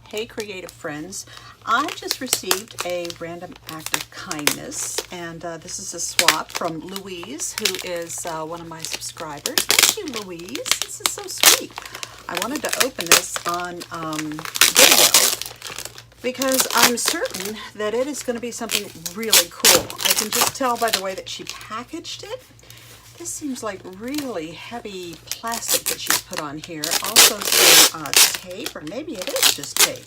Hey creative friends, I just received a random act of kindness, and this is a swap from Louise, who is one of my subscribers. Thank you, Louise. This is so sweet. I wanted to open this on video because I'm certain that it is going to be something really cool. I can just tell by the way that she packaged it. This seems like really heavy plastic that she's put on here. Also some tape, or maybe it is just tape.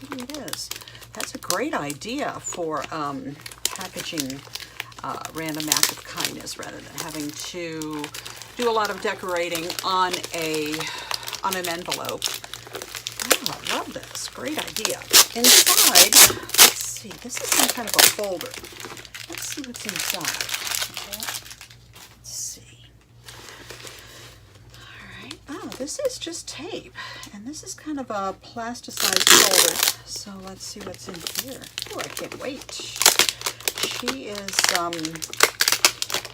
Maybe it is. That's a great idea for packaging random act of kindness rather than having to do a lot of decorating on an envelope. Oh, I love this. Great idea. Inside, let's see. This is some kind of a folder. Let's see what's inside. This is just tape, and this is kind of a plasticized folder. So let's see what's in here. Oh, I can't wait. She is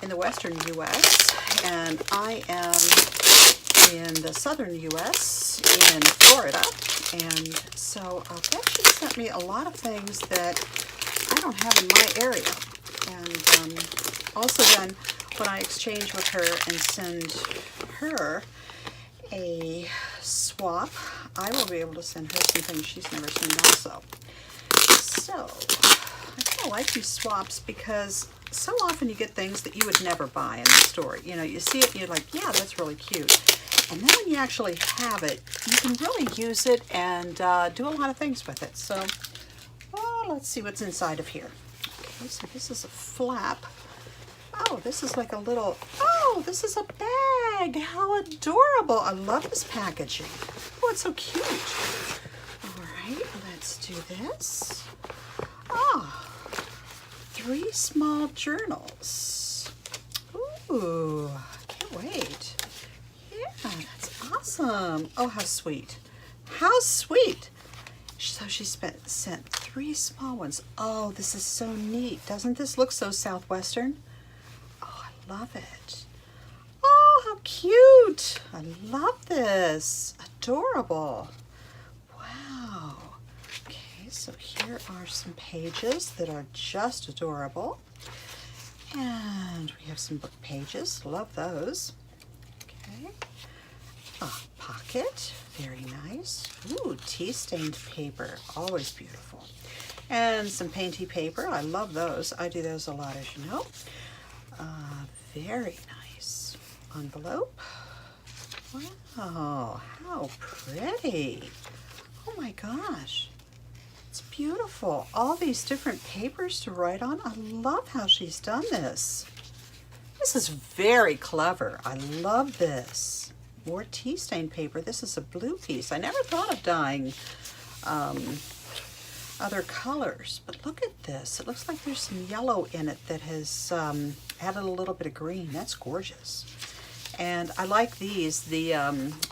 in the western U.S., and I am in the southern U.S., in Florida. And so I bet she sent me a lot of things that I don't have in my area. And also then, when I exchange with her and send her a swap, I will be able to send her some things she's never seen also. So I kind of like these swaps because so often you get things that you would never buy in the store. You know, you see it and you're like, yeah, that's really cute. And then when you actually have it, you can really use it and do a lot of things with it. So let's see what's inside of here. Okay, so this is a flap. Oh, this is like a little, oh, this is a bag. How adorable. I love this packaging. Oh, it's so cute. All right, let's do this. Ah, 3 small journals. Ooh, I can't wait. Yeah, that's awesome. Oh, how sweet. How sweet. So she sent 3 small ones. Oh, this is so neat. Doesn't this look so Southwestern? Love it. Oh, how cute. I love this. Adorable. Wow. Okay, so here are some pages that are just adorable. And we have some book pages. Love those. Okay. A pocket. Very nice. Ooh, tea-stained paper. Always beautiful. And some painty paper. I love those. I do those a lot, as you know. Very nice envelope. Wow, how pretty. Oh my gosh, it's beautiful. All these different papers to write on. I love how she's done this. This is very clever. I love this. More tea stain paper. This is a blue piece. I never thought of dyeing other colors, but look at this. It looks like there's some yellow in it that has added a little bit of green. That's gorgeous. And I like these, the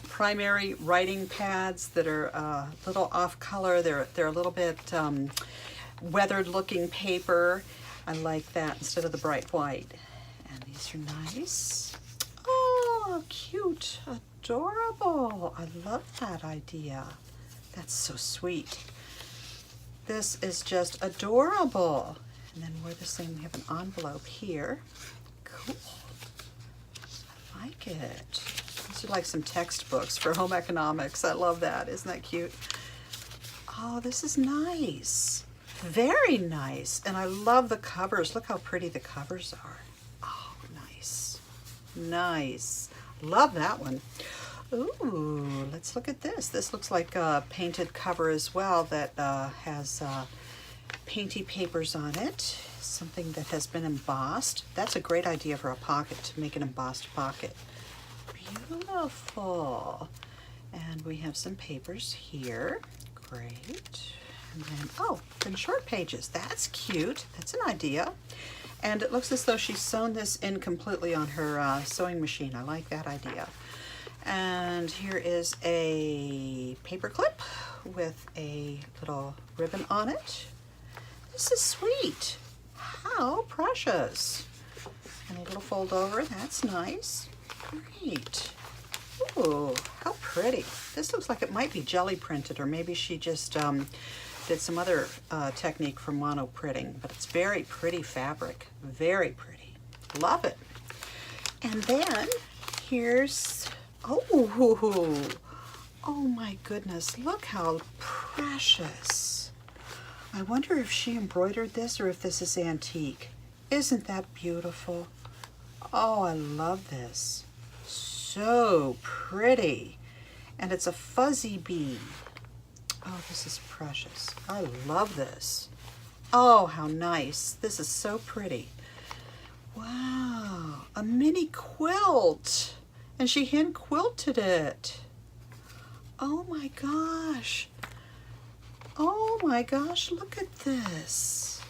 primary writing pads that are a little off color. They're a little bit weathered looking paper. I like that instead of the bright white. And these are nice. Oh, cute, adorable. I love that idea. That's so sweet. This is just adorable. And then we're the same. We have an envelope here. Cool. I like it. These are like some textbooks for home economics. I love that. Isn't that cute? Oh, this is nice. Very nice. And I love the covers. Look how pretty the covers are. Oh, nice. Nice. Love that one. Ooh, let's look at this. This looks like a painted cover as well that has painty papers on it. Something that has been embossed. That's a great idea for a pocket, to make an embossed pocket. Beautiful. And we have some papers here. Great. And then, oh, then short pages. That's cute. That's an idea. And it looks as though she's sewn this in completely on her sewing machine. I like that idea. And here is a paper clip with a little ribbon on it. This is sweet. How precious. And a little fold over. That's nice. Great. Ooh, how pretty. This looks like it might be jelly printed, or maybe she just did some other technique for mono printing, but it's very pretty fabric. Very pretty. Love it. And then here's, oh my goodness, look how precious. I wonder if she embroidered this or if this is antique. Isn't that beautiful? Oh, I love this. So pretty. And it's a fuzzy bee. Oh, this is precious. I love this. Oh, how nice. This is so pretty. Wow, a mini quilt. And she hand quilted it. Oh my gosh. Oh my gosh, look at this.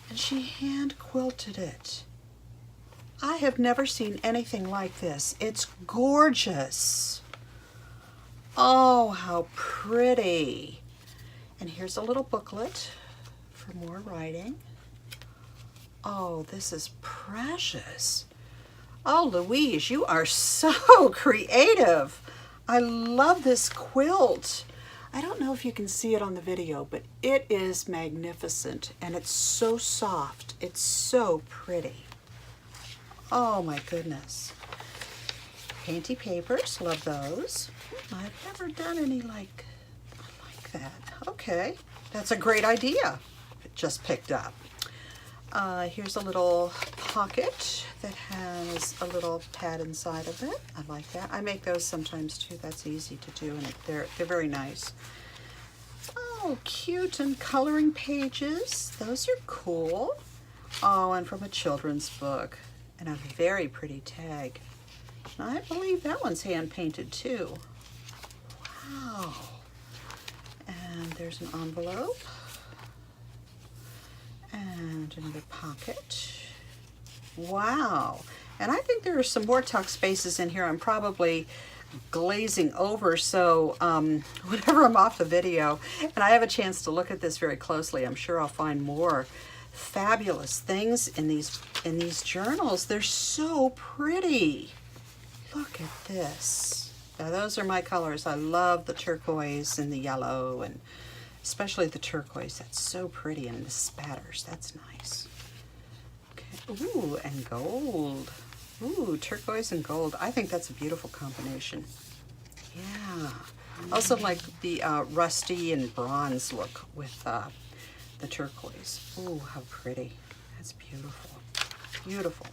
And she hand quilted it. I have never seen anything like this. It's gorgeous. Oh, how pretty. And here's a little booklet for more writing. Oh, this is precious. Oh, Louise, you are so creative. I love this quilt. I don't know if you can see it on the video, but it is magnificent and it's so soft. It's so pretty. Oh my goodness. Painty papers, love those. I've never done any like that. Okay, that's a great idea. It just picked up. Here's a little pocket that has a little pad inside of it. I like that. I make those sometimes too. That's easy to do, and they're very nice. Oh, cute, and coloring pages. Those are cool. Oh, and from a children's book, and a very pretty tag. I believe that one's hand painted too. Wow. And there's an envelope. And another pocket. Wow. And I think there are some more tuck spaces in here. I'm probably glazing over, so whenever I'm off the video and I have a chance to look at this very closely, I'm sure I'll find more fabulous things in these journals. They're so pretty. Look at this. Now those are my colors. I love the turquoise and the yellow, and especially the turquoise. That's so pretty, and the spatters. That's nice. Okay. Ooh, and gold. Ooh, turquoise and gold. I think that's a beautiful combination. Yeah. I also like the rusty and bronze look with the turquoise. Ooh, how pretty. That's beautiful. Beautiful.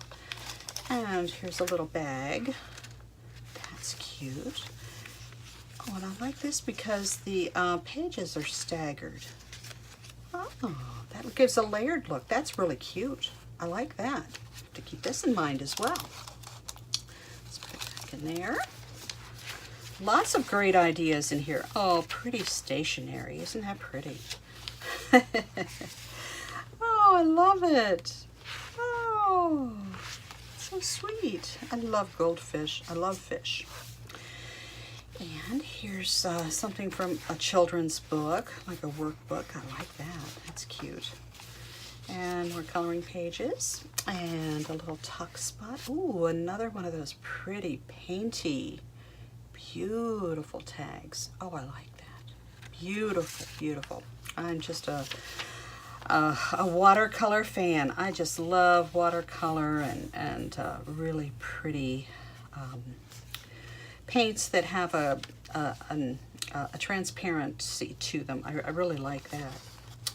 And here's a little bag. That's cute. Oh, and I like this because the pages are staggered. Oh, that gives a layered look. That's really cute. I like that. Have to keep this in mind as well. Let's put it back in there. Lots of great ideas in here. Oh, pretty stationery. Isn't that pretty? Oh, I love it. Oh, so sweet. I love goldfish. I love fish. And here's something from a children's book, like a workbook. I like that. That's cute. And more coloring pages and a little tuck spot. Ooh, another one of those pretty painty, beautiful tags. Oh, I like that. Beautiful, beautiful. I'm just a watercolor fan. I just love watercolor and really pretty paints that have a transparency to them. I really like that.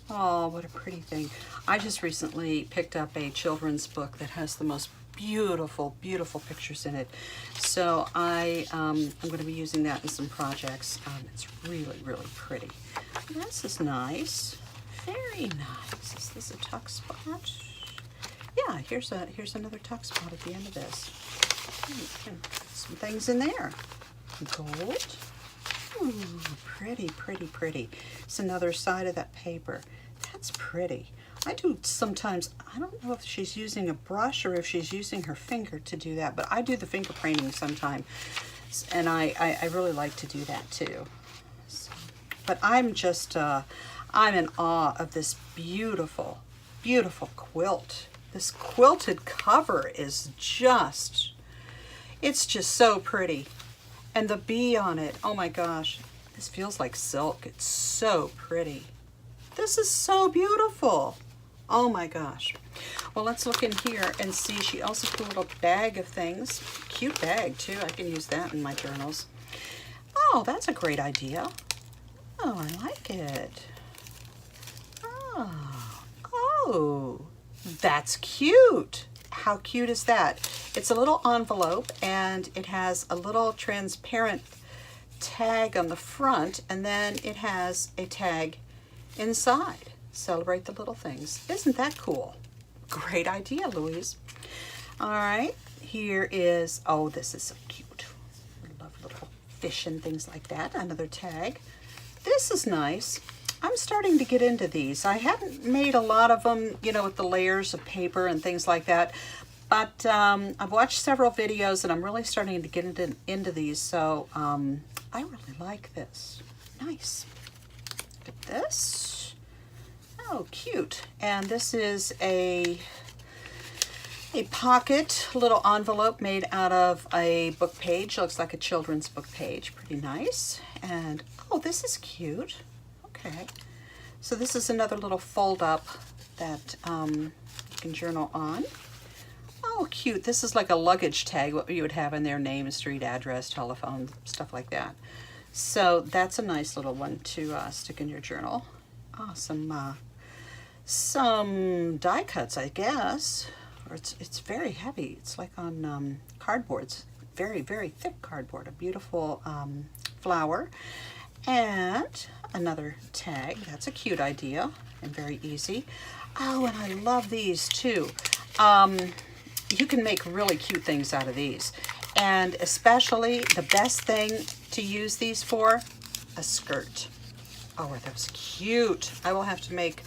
Oh, what a pretty thing. I just recently picked up a children's book that has the most beautiful, beautiful pictures in it. So I'm going to be using that in some projects. It's really, really pretty. This is nice. Very nice. Is this a tuck spot? Yeah, here's another tuck spot at the end of this. Some things in there. Gold. Ooh, pretty, pretty, pretty. It's another side of that paper. That's pretty. I do sometimes, I don't know if she's using a brush or if she's using her finger to do that, but I do the finger painting sometimes, and I really like to do that too. So, but I'm just, I'm in awe of this beautiful, beautiful quilt. This quilted cover is just, it's just so pretty. And the bee on it, oh my gosh, This feels like silk. It's so pretty. This is so beautiful. Oh my gosh. Well, let's look in here and see. She also put a little bag of things. Cute bag too. I can use that in my journals. Oh, that's a great idea. Oh, I like it. Oh, that's cute. How cute is that? It's a little envelope and it has a little transparent tag on the front, and then it has a tag inside. Celebrate the little things. Isn't that cool? Great idea, Louise. All right, here is, oh, this is so cute. I love little fish and things like that. Another tag. This is nice. I'm starting to get into these. I haven't made a lot of them, you know, with the layers of paper and things like that. But I've watched several videos and I'm really starting to get into these. So I really like this. Nice. Look at this. Oh, cute. And this is a pocket little envelope made out of a book page. Looks like a children's book page. Pretty nice. And oh, this is cute. Okay. So this is another little fold up that you can journal on. Oh, cute. This is like a luggage tag, what you would have in their name, street address, telephone, stuff like that. So that's a nice little one to stick in your journal. Awesome. Some die cuts, I guess. Or it's very heavy. It's like on cardboards. Very, very thick cardboard. A beautiful flower. And another tag. That's a cute idea and very easy. Oh, and I love these too. You can make really cute things out of these. And especially the best thing to use these for, a skirt. Oh, are those cute? I will have to make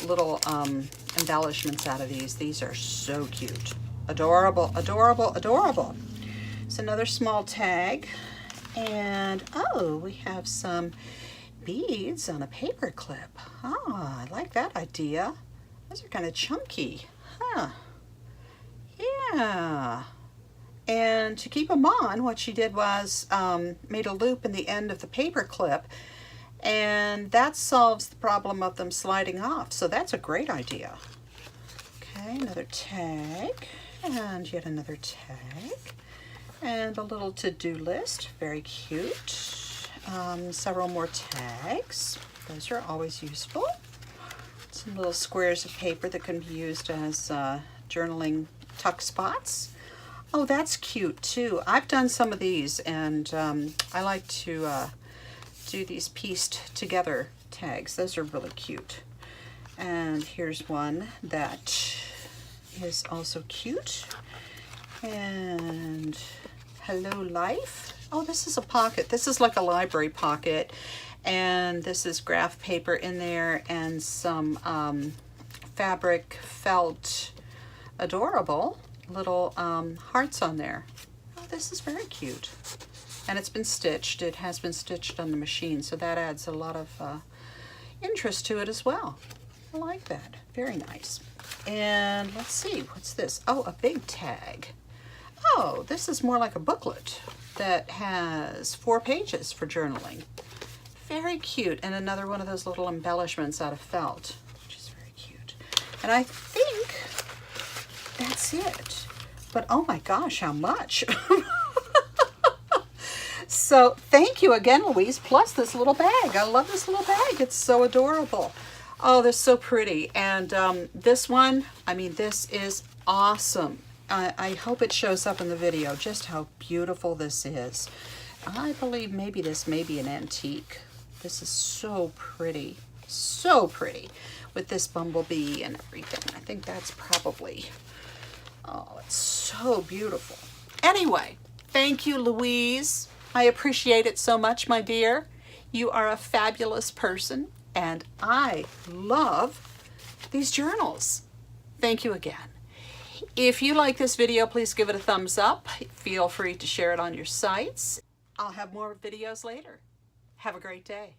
little embellishments out of these. These are so cute. Adorable, adorable, adorable. It's another small tag. And oh, we have some beads on a paper clip. Oh, I like that idea. Those are kind of chunky. Huh. Yeah. And to keep them on, what she did was made a loop in the end of the paper clip, and that solves the problem of them sliding off. So that's a great idea. Okay, another tag, and yet another tag, and a little to-do list. Very cute. Several more tags. Those are always useful. Some little squares of paper that can be used as journaling tuck spots. Oh, that's cute too. I've done some of these, and I like to do these pieced together tags. Those are really cute. And here's one that is also cute. And hello life. Oh, this is a pocket. This is like a library pocket. And this is graph paper in there and some fabric felt, adorable little hearts on there. Oh, this is very cute. And it's been stitched. It has been stitched on the machine, so that adds a lot of interest to it as well. I like that. Very nice. And let's see, what's this? Oh, a big tag. Oh, this is more like a booklet that has 4 pages for journaling. Very cute. And another one of those little embellishments out of felt, which is very cute. And I think that's it. But oh my gosh, how much? So thank you again, Louise, plus this little bag. I love this little bag. It's so adorable. Oh, they're so pretty. And this one, I mean, this is awesome. I hope it shows up in the video just how beautiful this is. I believe maybe this may be an antique. This is so pretty. So pretty. With this bumblebee and everything. I think that's probably... Oh, it's so beautiful. Anyway, thank you, Louise. I appreciate it so much, my dear. You are a fabulous person, and I love these journals. Thank you again. If you like this video, please give it a thumbs up. Feel free to share it on your sites. I'll have more videos later. Have a great day.